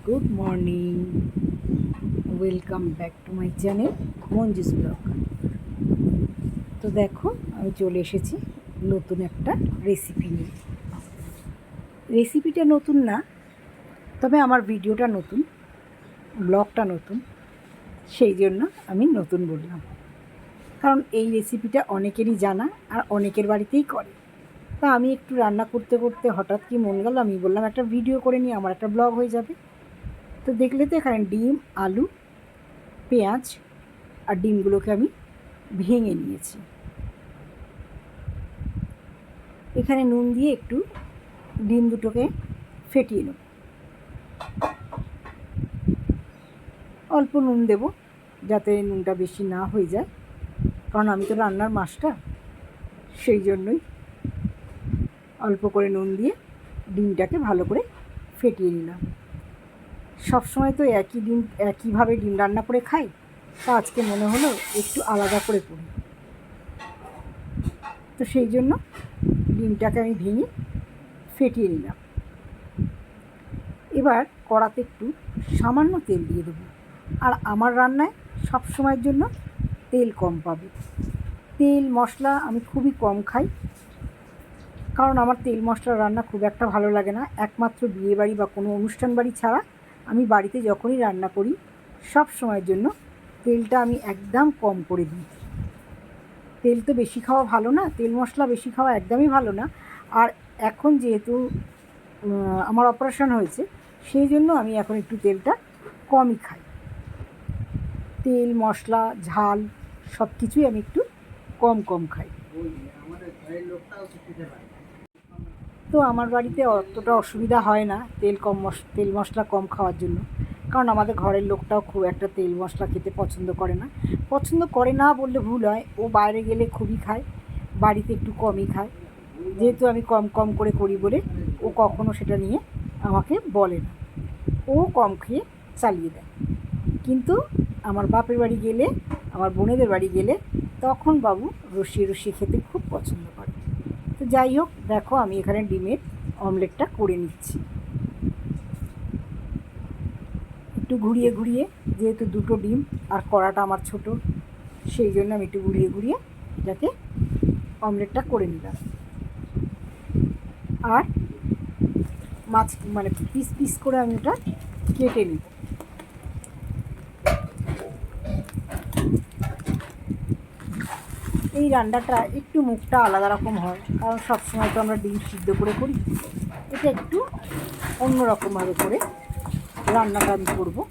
Good morning, welcome back to my channel Manju's blog. তো দেখো, আমি চলে এসেছি নতুন একটা রেসিপি নিয়ে। রেসিপিটা নতুন না, তবে আমার ভিডিওটা নতুন, ব্লগটা নতুন, সেই জন্য আমি নতুন বললাম। কারণ এই রেসিপিটা অনেকেরই জানা আর অনেকের বাড়িতেই করে। তা আমি একটু রান্না করতে করতে হঠাৎ কি মন গেল, আমি বললাম একটা ভিডিও করে নিই, আমার একটা ব্লগ হয়ে যাবে। তো দেখলে তো এখানে ডিম, আলু, পেঁয়াজ আর ডিমগুলোকে আমি ভেঙে নিয়েছি। এখানে নুন দিয়ে একটু ডিম দুটোকে ফেটিয়ে নেব। অল্প নুন দেব, যাতে নুনটা বেশি না হয়ে যায়, কারণ আমি তো রান্নার মাস্টার, সেই জন্যই অল্প করে নুন দিয়ে ডিমটাকে ভালো করে ফেটিয়ে নিলাম। সবসময় তো একইভাবে ডিম রান্না করে খাই, তা আজকে মনে হলো একটু আলাদা করে করি। তো সেই জন্য ডিমটাকে আমি ভেঙে ফেটিয়ে নিলাম। এবার কড়াতে একটু সামান্য তেল দিয়ে দেবো। আর আমার রান্নায় সব সময়ের জন্য তেল কম পাবে। তেল মশলা আমি খুবই কম খাই, কারণ আমার তেল মশলা রান্না খুব একটা ভালো লাগে না। একমাত্র বিয়েবাড়ি বা কোনো অনুষ্ঠান বাড়ি ছাড়া আমি বাড়িতে যখনই রান্না করি সব সময়ের জন্য তেলটা আমি একদম কম করে দিই। তেল তো বেশি খাওয়া ভালো না, তেল মশলা বেশি খাওয়া একদমই ভালো না। আর এখন যেহেতু আমার অপারেশন হয়েছে, সেই জন্য আমি এখন একটু তেলটা কমই খাই। তেল মশলা ঝাল সব কিছুই আমি একটু কম কম খাই। তো আমার বাড়িতে অতটা অসুবিধা হয় না তেল মশলা কম খাওয়ার জন্য, কারণ আমাদের ঘরের লোকটাও খুব একটা তেল মশলা খেতে পছন্দ করে না বললে ভুল হয়। ও বাইরে গেলে খুবই খায়, বাড়িতে একটু কমই খায়। যেহেতু আমি কম কম করে করি বলে ও কখনো সেটা নিয়ে আমাকে বলে না, ও কম খেয়ে চালিয়ে দেয়। কিন্তু আমার বাপের বাড়ি গেলে, আমার বোনেদের বাড়ি গেলে, তখন বাবু রসিয়ে রসিয়ে খেতে খুব পছন্দ করে। তো যাই হোক, দেখো আমি এখানে ডিমের অমলেটটা করে নিচ্ছি। একটু ঘুরিয়ে ঘুরিয়ে, যেহেতু দুটো ডিম আর কড়াটা আমার ছোট, সেই জন্য আমি একটু ঘুরিয়ে ঘুরিয়ে এটাকে অমলেটটা করে নিলাম। আর পিস পিস করে আমি ওটা কেটে নিব। এই রান্নাটা একটু মুখটা আলাদা রকম হয়, কারণ সবসময় তো আমরা ডিম সিদ্ধ করে করি। এটা একটু অন্যরকমভাবে করে রান্নাটা আমি করবো,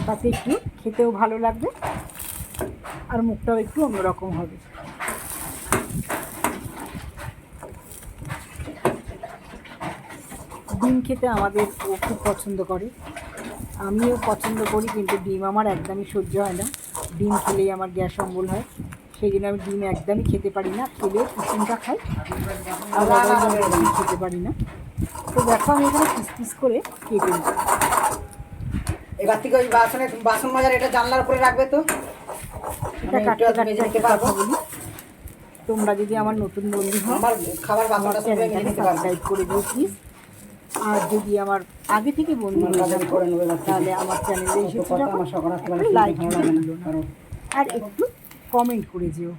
তাতে একটু খেতেও ভালো লাগবে আর মুখটাও একটু অন্যরকম হবে। ডিম খেতে আমাদের ও খুব পছন্দ করে, আমিও পছন্দ করি, কিন্তু ডিম আমার একদমই সহ্য হয় না। ডিম খেলেই আমার গ্যাস অম্বল হয়, সেই জন্য আমি ডিম একদমই খেতে পারি না। খেলেও কুসুমটা খাই, আর ডিম খেতে পারি না। তো দেখো আমি এখানে পিস পিস করে কেটে নিই। এবার থেকে ওই বাসন মাজার এটা জানলার উপরে রাখবে তো। এটা কাটতে কাটতে একটা কথা বলি, তোমরা যদি আমার নতুন বন্ধু হও, আমার খাবার আমার চ্যানেলটাকে সাবস্ক্রাইব করে দিও প্লিজ। আর যদি আমার আগে থেকে বন্ধু হয়ে থাকো, তাহলে আমার চ্যানেলে এসেছো যখন একটা লাইক দিও আর একটু কমেন্ট করে যেও।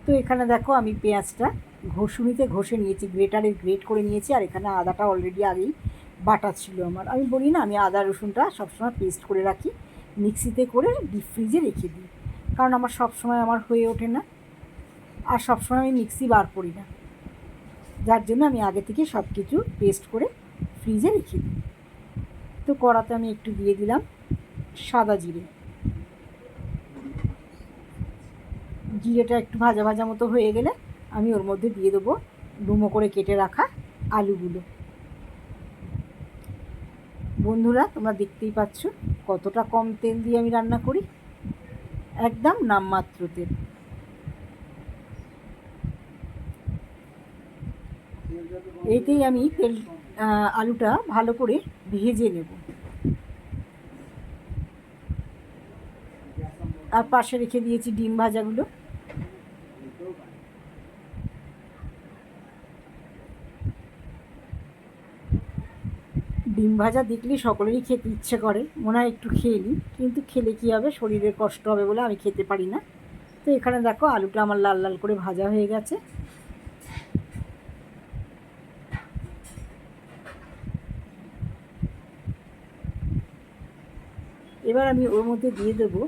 তো এখানে দেখো আমি পেঁয়াজটা ঘষুনিতে ঘষে নিয়েছি, গ্রেটারে গ্রেট করে নিয়েছি। আর এখানে আদাটা অলরেডি আগেই বাটা ছিল আমার। আমি বলি না, আমি আদা রসুনটা সবসময় পেস্ট করে রাখি, মিক্সিতে করে ডিপ ফ্রিজে রেখে দিই, কারণ আমার সবসময় আমার হয়ে ওঠে না, আর সবসময় আমি মিক্সি বার করি না, যার জন্য আমি আগে থেকে সব কিছু পেস্ট করে ফ্রিজে রেখে দিই। তো কড়াতে আমি একটু দিয়ে দিলাম সাদা জিরে। জিরেটা একটু ভাজা ভাজা মতো হয়ে গেলে আমি ওর মধ্যে দিয়ে দেবো ডুমো করে কেটে রাখা আলুগুলো। বন্ধুরা, তোমরা দেখতেই পাচ্ছ কতটা কম তেল দিয়ে আমি রান্না করি, একদম নামমাত্র তেল। এইতেই আমি আলুটা ভালো করে ভেজে নেব। আর পাশে রেখে দিয়েছি ডিম ভাজাগুলো। ডিম ভাজা দেখলে সকলেরই খেতে ইচ্ছে করে, মনে হয় একটু খেয়ে নিই, কিন্তু খেলে কী হবে, শরীরের কষ্ট হবে বলে আমি খেতে পারি না। তো এখানে দেখো আলুটা আমার লাল লাল করে ভাজা হয়ে গেছে। এবার আমি ওর মধ্যে দিয়ে দেবো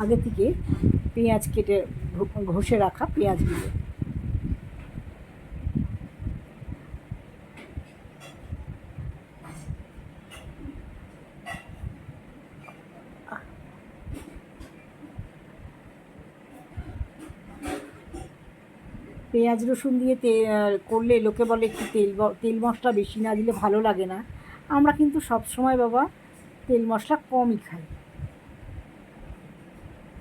আগে থেকে পেঁয়াজ কেটে ঘষে রাখা পেঁয়াজগুলো। পেঁয়াজ রসুন দিয়ে করলে লোকে বলে একটু তেল মশলা বেশি না দিলে ভালো লাগে না। আমরা কিন্তু সব সময় বাবা তেল মশলা কমই খাই।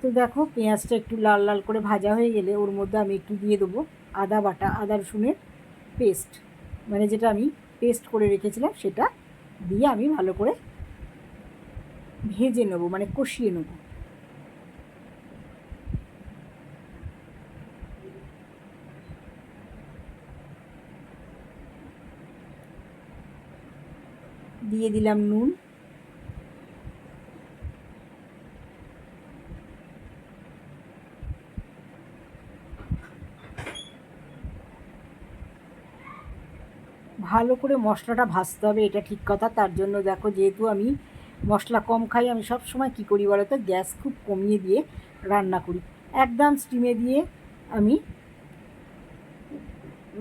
তো দেখো পেঁয়াজটা একটু লাল লাল করে ভাজা হয়ে গেলে ওর মধ্যে আমি একটু দিয়ে দেবো আদা বাটা, আদা রসুনের পেস্ট, মানে যেটা আমি পেস্ট করে রেখেছিলাম সেটা দিয়ে আমি ভালো করে ভেজে নেবো, মানে কষিয়ে নেবো। দিয়ে দিলাম নুন, ভালো করে মশলাটা ভাজতে হবে, এটা ঠিক কথা। তার জন্য দেখো যেহেতু আমি মশলা কম খাই, আমি সব সময় কী করি বলো তো, গ্যাস খুব কমিয়ে দিয়ে রান্না করি, একদম স্টিমে দিয়ে আমি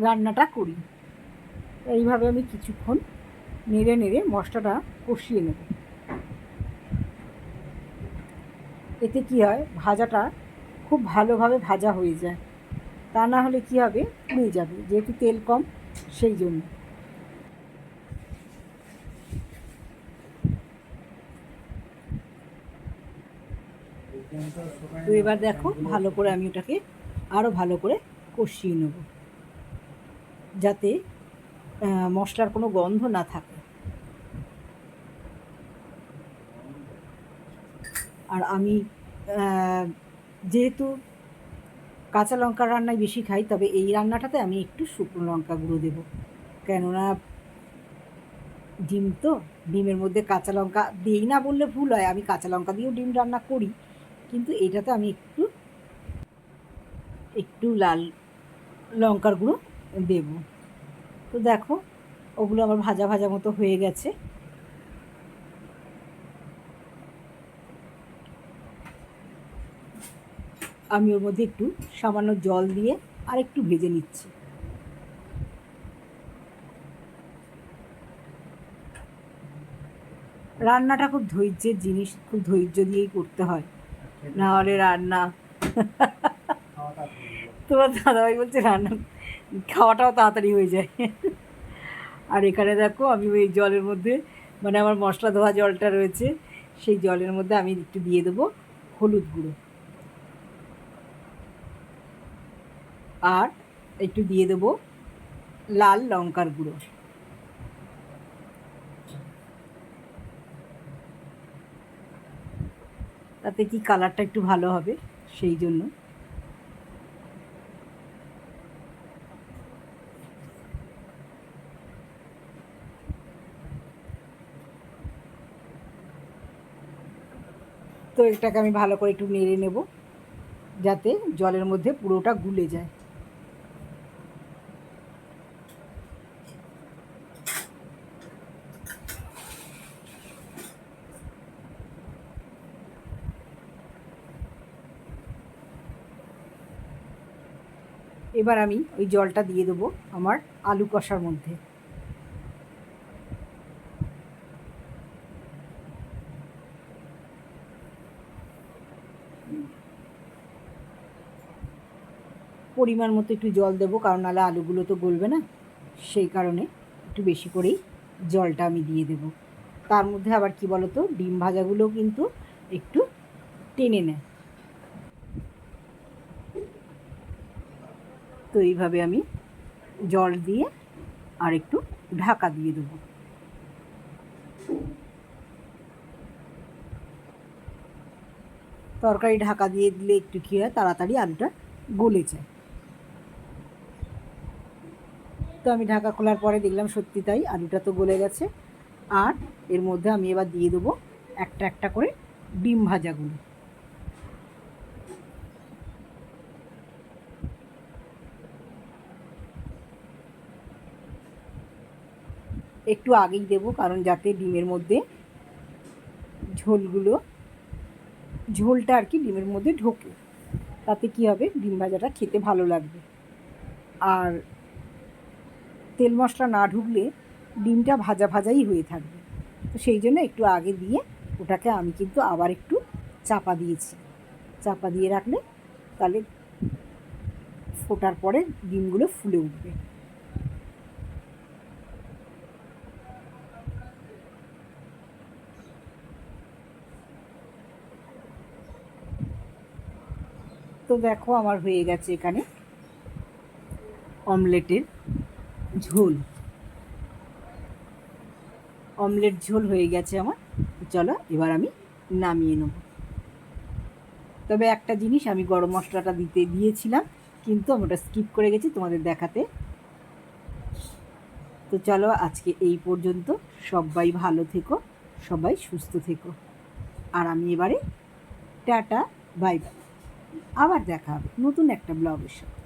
রান্নাটা করি। এইভাবে আমি কিছুক্ষণ নেড়ে নেড়ে মশলাটা কষিয়ে নেব। এতে কী হয়, ভাজাটা খুব ভালোভাবে ভাজা হয়ে যায়, তা না হলে কী হবে, পুড়ে যাবে, যেহেতু তেল কম সেই জন্য। তো এবার দেখো ভালো করে আমি ওটাকে আরও ভালো করে কষিয়ে নেব, যাতে মশলার কোনো গন্ধ না থাকে। আর আমি যেহেতু কাঁচা লঙ্কার রান্নায় বেশি খাই, তবে এই রান্নাটাতে আমি একটু শুকনো লঙ্কা গুঁড়ো দেবো, কেননা ডিম তো, ডিমের মধ্যে কাঁচা লঙ্কা দিই না বললে ভুল হয়, আমি কাঁচা লঙ্কা দিয়েও ডিম রান্না করি, কিন্তু এটাতে আমি একটু লাল লঙ্কার গুঁড়ো দেব। তো দেখো ওগুলো আমার ভাজা ভাজা মতো হয়ে গেছে। আমি ওর মধ্যে একটু সামান্য জল দিয়ে আর একটু ভেজে নিচ্ছি। রান্নাটা খুব ধৈর্যের জিনিস, খুব ধৈর্য দিয়েই করতে হয়, না হলে রান্না তোমার দাদাভাই বলছে রান্না খাওয়াটাও তাড়াতাড়ি হয়ে যায়। আর এখানে দেখো আমি ওই জলের মধ্যে, মানে আমার মশলা ধোয়া জলটা রয়েছে, সেই জলের মধ্যে আমি একটু দিয়ে দেবো হলুদ গুঁড়ো, আর একটু দিয়ে দেবো লাল লঙ্কার গুঁড়ো। তাতে কি কালারটা একটু ভালো হবে সেই জন্য। তো এটাকে আমি ভালো করে একটু নেড়ে নেব, যাতে জলের মধ্যে পুরোটা গুলে যায়। এবার আমি ওই জলটা দিয়ে দেবো আমার আলু কষার মধ্যে। পরিমাণ মতো একটু জল দেবো, কারণ নাহলে আলুগুলো তো গলবে না, সেই কারণে একটু বেশি করেই জলটা আমি দিয়ে দেব। তার মধ্যে আবার কি বলো তো, ডিম ভাজাগুলোও কিন্তু একটু টেনে নেয়। তো এইভাবে আমি জল দিয়ে আর একটু ঢাকা দিয়ে দেবো। তরকারি ঢাকা দিয়ে দিলে একটু কী হয়, তাড়াতাড়ি আলুটা গলে যায়। তো আমি ঢাকা খোলার পরে দেখলাম সত্যি তাই, আলুটা তো গলে গেছে। আর এর মধ্যে আমি এবার দিয়ে দেবো একটা একটা করে ডিম ভাজাগুলো। একটু আগেই দেবো, কারণ যাতে ডিমের মধ্যে ঝোলটা আর কি ডিমের মধ্যে ঢোকে, তাতে কি হবে, ডিম ভাজাটা খেতে ভালো লাগবে। আর তেল মশলা না ঢুকলে ডিমটা ভাজা ভাজাই হয়ে থাকবে। তো সেই জন্য একটু আগে দিয়ে ওটাকে আমি কিন্তু আবার একটু চাপা দিয়েছি। চাপা দিয়ে রাখলে তাহলে ফোটার পরে ডিমগুলো ফুলে উঠবে। তো দেখো আমার হয়ে গেছে এখানে অমলেটের ঝোল। অমলেট ঝোল হয়ে গেছে আমার। চলো এবার আমি নামিয়ে নেব। তবে একটা জিনিস, আমি গরম মশলাটা দিয়েছিলাম, কিন্তু আমি ওটা স্কিপ করে গেছি তোমাদের দেখাতে। তো চলো আজকে এই পর্যন্ত। সবাই ভালো থেকো, সবাই সুস্থ থেকো। আর আমি এবারে টাটা, বাই বাই। আবার দেখা হবে নতুন একটা ব্লগের সাথে।